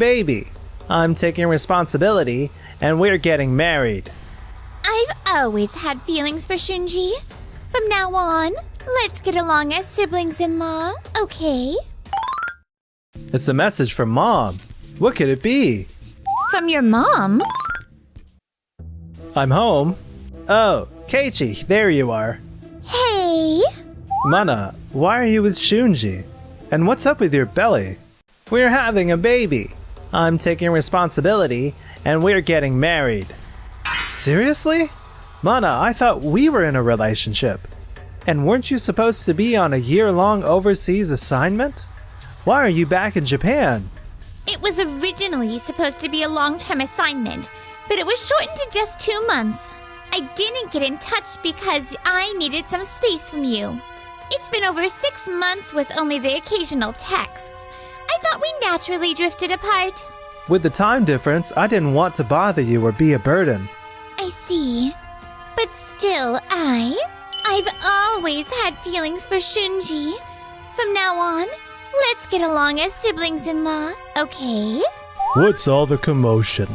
baby. I'm taking responsibility, and we're getting married. I've always had feelings for Shunji. From now on, let's get along as siblings-in-law, okay? It's a message from Mom. What could it be? From your mom? I'm home. Oh, Keiichi, there you are. Hey! Mana, why are you with Shunji? And what's up with your belly? We're having a baby. I'm taking responsibility, and we're getting married. Seriously? Mana, I thought we were in a relationship. And weren't you supposed to be on a year-long overseas assignment? Why are you back in Japan? It was originally supposed to be a long-term assignment, but it was shortened to just 2 months. I didn't get in touch because I needed some space from you. It's been over 6 months with only the occasional texts. I thought we naturally drifted apart. With the time difference, I didn't want to bother you or be a burden. I see. But still, I've always had feelings for Shunji. From now on, let's get along as siblings-in-law, okay? What's all the commotion?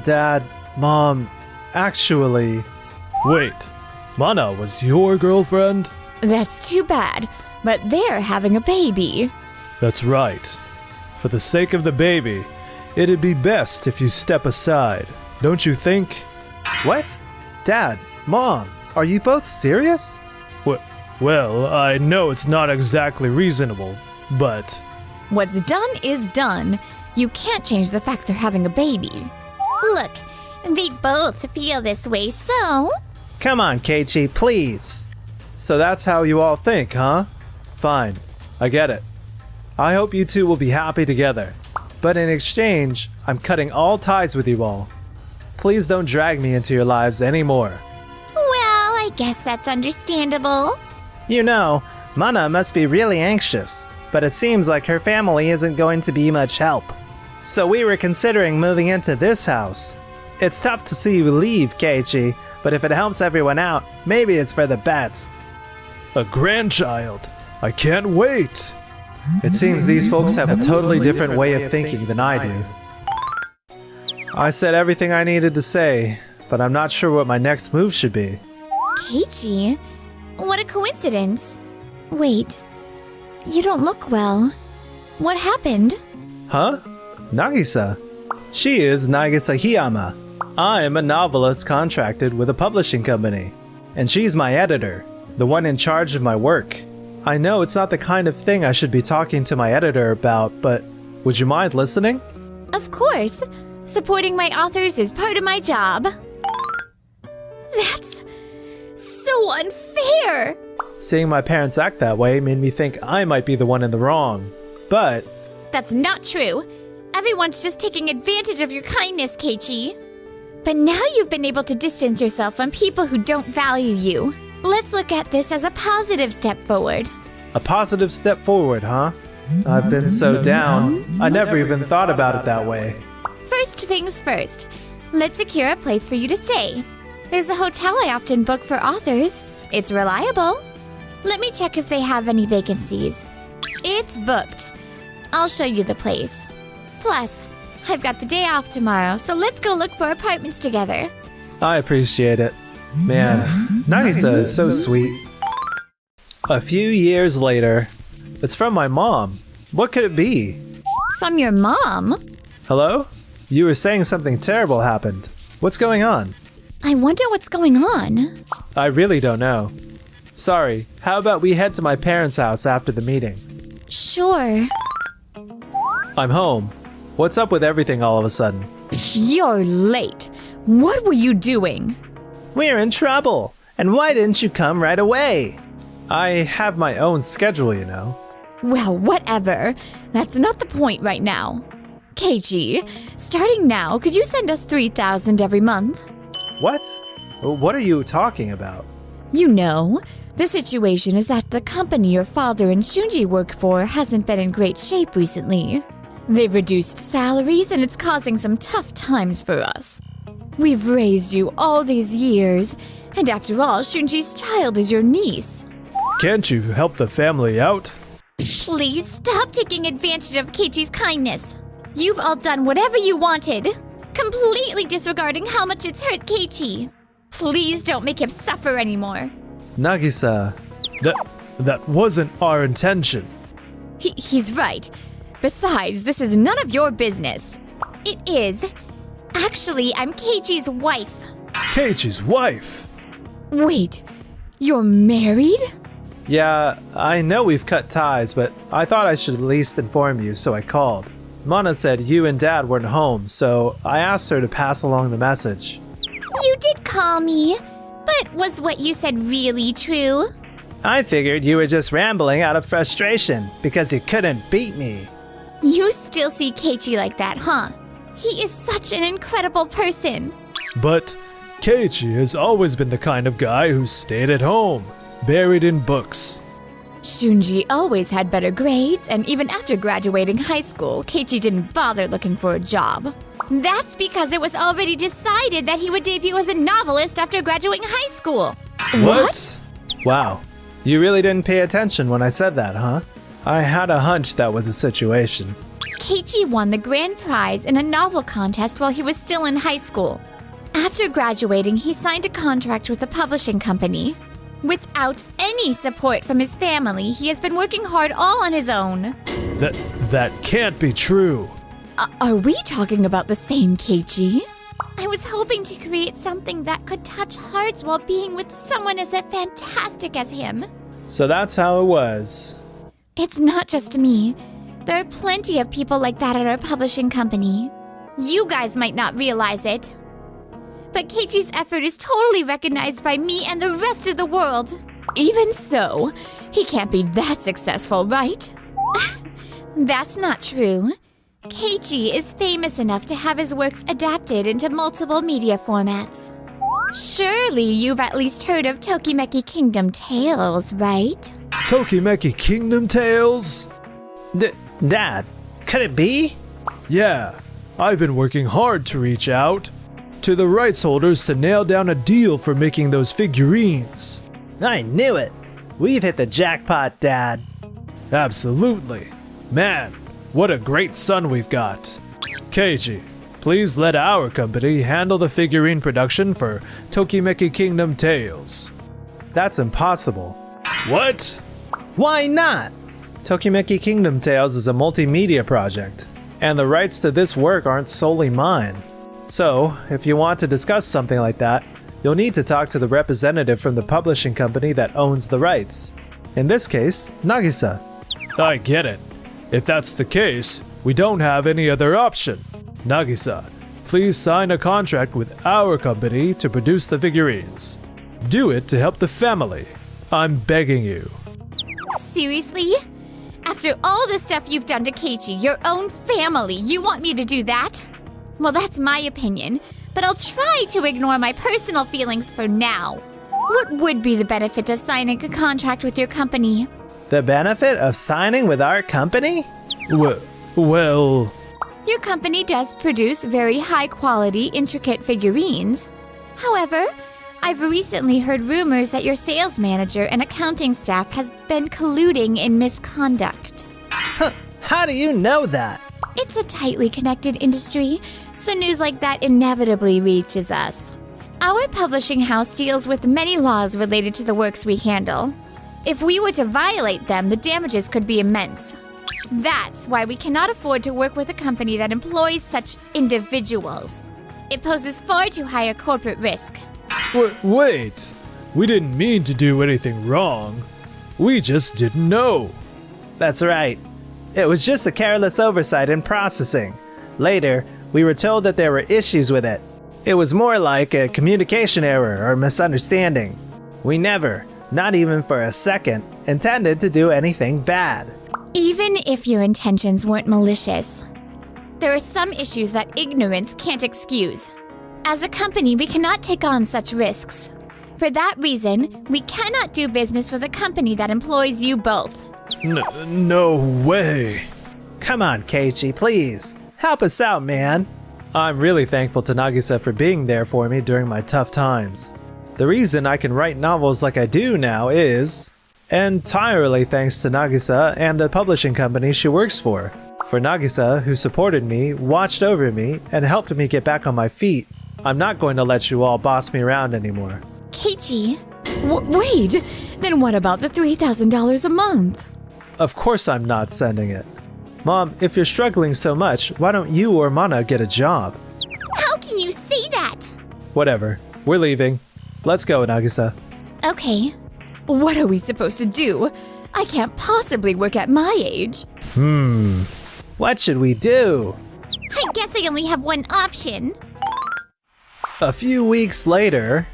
Dad, Mom, actually... Wait, Mana was your girlfriend? That's too bad, but they're having a baby. That's right. For the sake of the baby, it'd be best if you step aside, don't you think? What? Dad, Mom, are you both serious? Well, I know it's not exactly reasonable, but... What's done is done. You can't change the fact they're having a baby. Look, they both feel this way, so... Come on, Keiichi, please. So that's how you all think, huh? Fine, I get it. I hope you two will be happy together. But in exchange, I'm cutting all ties with you all. Please don't drag me into your lives anymore. Well, I guess that's understandable. You know, Mana must be really anxious, but it seems like her family isn't going to be much help. So we were considering moving into this house. It's tough to see you leave, Keiichi, but if it helps everyone out, maybe it's for the best. A grandchild. I can't wait. It seems these folks have a totally different way of thinking than I do. I said everything I needed to say, but I'm not sure what my next move should be. Keiichi, what a coincidence. Wait, you don't look well. What happened? Huh? Nagisa. She is Nagisa Hiyama. I'm a novelist contracted with a publishing company, and she's my editor, the one in charge of my work. I know it's not the kind of thing I should be talking to my editor about, but would you mind listening? Of course. Supporting my authors is part of my job. That's so unfair! Seeing my parents act that way made me think I might be the one in the wrong. But... That's not true. Everyone's just taking advantage of your kindness, Keiichi. But now you've been able to distance yourself from people who don't value you. Let's look at this as a positive step forward. A positive step forward, huh? I've been so down, I never even thought about it that way. First things first, let's secure a place for you to stay. There's a hotel I often book for authors. It's reliable. Let me check if they have any vacancies. It's booked. I'll show you the place. Plus, I've got the day off tomorrow, so let's go look for apartments together. I appreciate it. Man, Nagisa is so sweet. A few years later. It's from my mom. What could it be? From your mom? Hello? You were saying something terrible happened. What's going on? I wonder what's going on. I really don't know. Sorry, how about we head to my parents' house after the meeting? Sure. I'm home. What's up with everything all of a sudden? You're late. What were you doing? We're in trouble. And why didn't you come right away? I have my own schedule, you know. Well, whatever. That's not the point right now. Keiichi, starting now, could you send us 3,000 every month? What? What are you talking about? You know, the situation is that the company your father and Shunji work for hasn't been in great shape recently. They've reduced salaries and it's causing some tough times for us. We've raised you all these years, and after all, Shunji's child is your niece. Can't you help the family out? Please stop taking advantage of Keiichi's kindness. You've all done whatever you wanted, completely disregarding how much it's hurt Keiichi. Please don't make him suffer anymore. Nagisa, That wasn't our intention. He's right. Besides, this is none of your business. It is. Actually, I'm Keiichi's wife. Keiichi's wife? Wait, you're married? yeah, I know we've cut ties, but I thought I should at least inform you, so I called. Mana said you and Dad weren't home, so I asked her to pass along the message. You did call me, but was what you said really true? I figured you were just rambling out of frustration because you couldn't beat me. You still see Keiichi like that, huh? He is such an incredible person. But Keiichi has always been the kind of guy who stayed at home, buried in books. Shunji always had better grades, and even after graduating high school, Keiichi didn't bother looking for a job. That's because it was already decided that he would debut as a novelist after graduating high school. What? Wow, you really didn't pay attention when I said that, huh? I had a hunch that was the situation. Keiichi won the grand prize in a novel contest while he was still in high school. After graduating, he signed a contract with a publishing company. Without any support from his family, he has been working hard all on his own. That can't be true. Are we talking about the same Keiichi? I was hoping to create something that could touch hearts while being with someone as fantastic as him. So that's how it was. It's not just me. There are plenty of people like that at our publishing company. You guys might not realize it, but Keiichi's effort is totally recognized by me and the rest of the world. Even so, he can't be that successful, right? That's not true. Keiichi is famous enough to have his works adapted into multiple media formats. Surely you've at least heard of Tokimeki Kingdom Tales, right? Tokimeki Kingdom Tales? Dad, could it be? Yeah, I've been working hard to reach out to the rights holders to nail down a deal for making those figurines. I knew it. We've hit the jackpot, Dad. Absolutely. Man, what a great son we've got. Keiichi, please let our company handle the figurine production for Tokimeki Kingdom Tales. That's impossible. What? Why not? Tokimeki Kingdom Tales is a multimedia project, and the rights to this work aren't solely mine. So, if you want to discuss something like that, you'll need to talk to the representative from the publishing company that owns the rights. In this case, Nagisa. I get it. If that's the case, we don't have any other option. Nagisa, please sign a contract with our company to produce the figurines. Do it to help the family. I'm begging you. Seriously? After all the stuff you've done to Keiichi, your own family, you want me to do that? Well, that's my opinion, but I'll try to ignore my personal feelings for now. What would be the benefit of signing a contract with your company? The benefit of signing with our company? Well... Your company does produce very high-quality, intricate figurines. However, I've recently heard rumors that your sales manager and accounting staff has been colluding in misconduct. How do you know that? It's a tightly connected industry, so news like that inevitably reaches us. Our publishing house deals with many laws related to the works we handle. If we were to violate them, the damages could be immense. That's why we cannot afford to work with a company that employs such individuals. It poses far too high a corporate risk. Wait, we didn't mean to do anything wrong. We just didn't know. That's right. It was just a careless oversight in processing. Later, we were told that there were issues with it. It was more like a communication error or misunderstanding. We never, not even for a second, intended to do anything bad. Even if your intentions weren't malicious, there are some issues that ignorance can't excuse. As a company, we cannot take on such risks. For that reason, we cannot do business with a company that employs you both. No way. Come on, Keiichi, please. Help us out, man. I'm really thankful to Nagisa for being there for me during my tough times. The reason I can write novels like I do now is entirely thanks to Nagisa and the publishing company she works for For Nagisa, who supported me, watched over me, and helped me get back on my feet, I'm not going to let you all boss me around anymore. Keiichi, wait! Then what about the $3,000 a month? Of course I'm not sending it. Mom, if you're struggling so much, why don't you or Mana get a job? How can you say that? Whatever. We're leaving. Let's go, Nagisa. Okay. What are we supposed to do? I can't possibly work at my age. What should we do? I guess I only have one option. A few weeks later...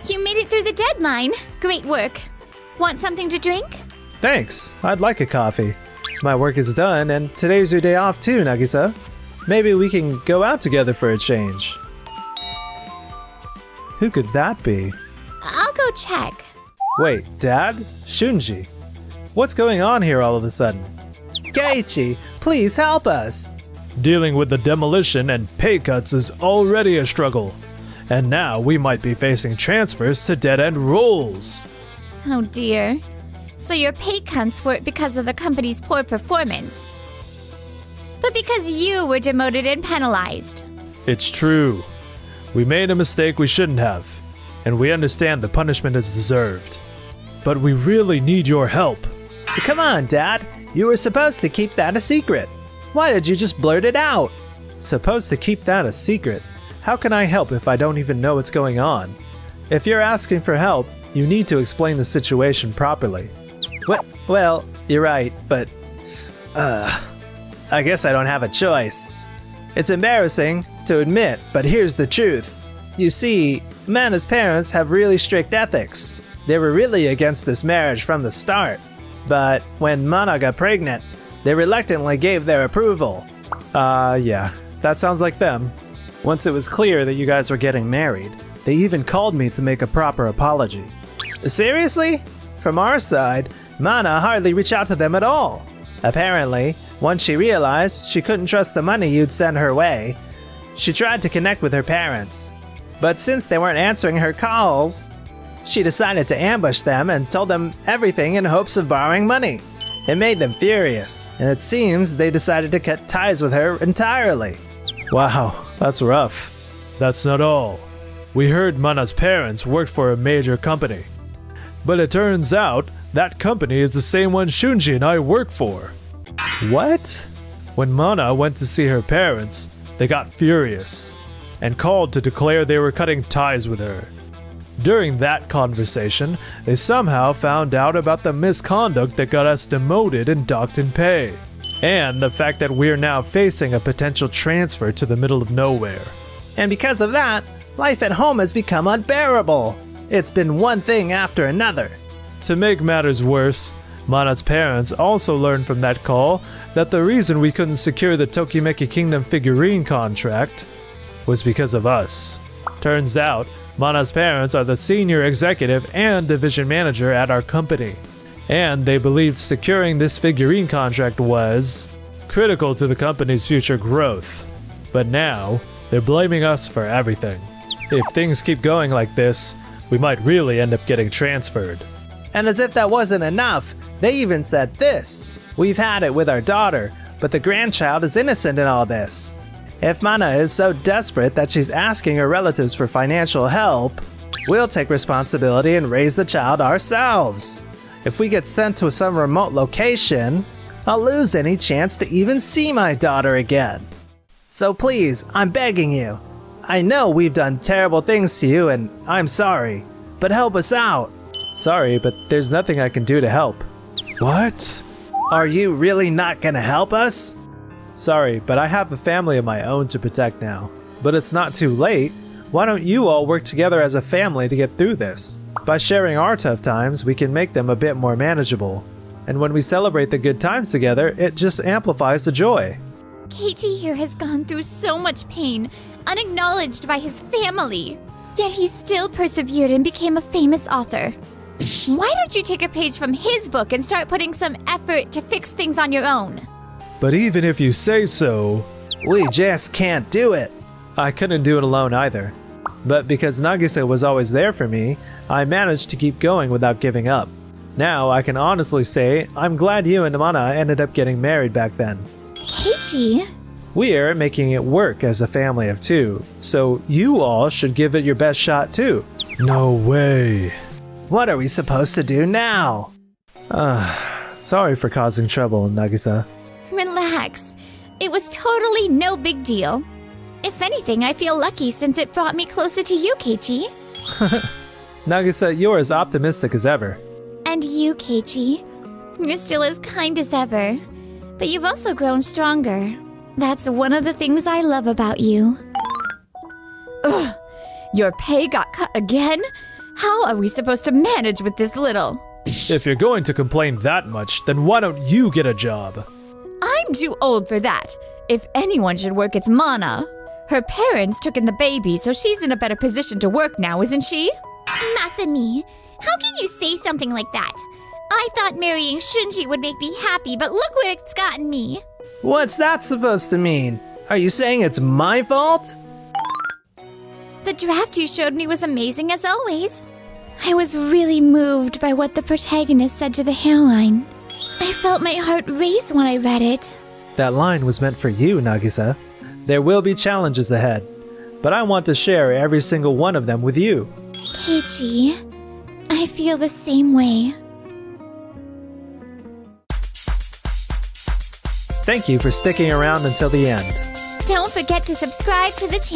You made it through the deadline. Great work. Want something to drink? Thanks. I'd like a coffee. My work is done, and today's your day off too, Nagisa. Maybe we can go out together for a change. Who could that be? I'll go check. Wait, Dad? Shunji? What's going on here all of a sudden? Keiichi, please help us! Dealing with the demolition and pay cuts is already a struggle. And now we might be facing transfers to dead-end roles. Oh dear. So your pay cuts weren't because of the company's poor performance, but because you were demoted and penalized. It's true. We made a mistake we shouldn't have, and we understand the punishment is deserved. But we really need your help. Come on, Dad. You were supposed to keep that a secret. Why did you just blurt it out? Supposed to keep that a secret? How can I help if I don't even know what's going on? If you're asking for help, you need to explain the situation properly. Well, you're right, but... I guess I don't have a choice. It's embarrassing to admit, but here's the truth. You see, Mana's parents have really strict ethics. They were really against this marriage from the start. But when Mana got pregnant, they reluctantly gave their approval. Yeah, that sounds like them. Once it was clear that you guys were getting married, they even called me to make a proper apology. Seriously? From our side, Mana hardly reached out to them at all. Apparently, once she realized she couldn't trust the money you'd send her way, she tried to connect with her parents. But since they weren't answering her calls, she decided to ambush them and told them everything in hopes of borrowing money. It made them furious, and it seems they decided to cut ties with her entirely. Wow, that's rough. That's not all. We heard Mana's parents worked for a major company. But it turns out that company is the same one Shunji and I work for. What? When Mana went to see her parents, they got furious and called to declare they were cutting ties with her. During that conversation, they somehow found out about the misconduct that got us demoted and docked in pay, and the fact that we're now facing a potential transfer to the middle of nowhere. And because of that, life at home has become unbearable. It's been one thing after another. To make matters worse, Mana's parents also learned from that call that the reason we couldn't secure the Tokimeki Kingdom figurine contract was because of us. Turns out, Mana's parents are the senior executive and division manager at our company, and they believed securing this figurine contract was critical to the company's future growth. But now, they're blaming us for everything. If things keep going like this, we might really end up getting transferred. And as if that wasn't enough, they even said this. We've had it with our daughter, but the grandchild is innocent in all this. If Mana is so desperate that she's asking her relatives for financial help, we'll take responsibility and raise the child ourselves. If we get sent to some remote location, I'll lose any chance to even see my daughter again. So please, I'm begging you. I know we've done terrible things to you and I'm sorry, but help us out. Sorry, but there's nothing I can do to help. What? Are you really not gonna help us? Sorry, but I have a family of my own to protect now. But it's not too late. Why don't you all work together as a family to get through this? By sharing our tough times, we can make them a bit more manageable. And when we celebrate the good times together, it just amplifies the joy. Keiichi here has gone through so much pain, unacknowledged by his family. Yet he still persevered and became a famous author. Why don't you take a page from his book and start putting some effort to fix things on your own? But even if you say so, we just can't do it. I couldn't do it alone either. But because Nagisa was always there for me, I managed to keep going without giving up. Now I can honestly say I'm glad you and Mana ended up getting married back then. Keiichi Keiichi. We're making it work as a family of two, so you all should give it your best shot too. No way. What are we supposed to do now? Sorry for causing trouble, Nagisa. Relax. It was totally no big deal. If anything, I feel lucky since it brought me closer to you, Keiichi. Nagisa, you're as optimistic as ever. And you, Keiichi. You're still as kind as ever. But you've also grown stronger. That's one of the things I love about you. Ugh, your pay got cut again? How are we supposed to manage with this little? If you're going to complain that much, then why don't you get a job? I'm too old for that. If anyone should work, it's Mana. Her parents took in the baby, so she's in a better position to work now, isn't she? Masami, how can you say something like that? I thought marrying Shunji would make me happy, but look where it's gotten me. What's that supposed to mean? Are you saying it's my fault? The draft you showed me was amazing as always. I was really moved by what the protagonist said to the heroine. I felt my heart race when I read it. That line was meant for you, Nagisa. There will be challenges ahead, but I want to share every single one of them with you. Keiichi, I feel the same way. Thank you for sticking around until the end. Don't forget to subscribe to the channel.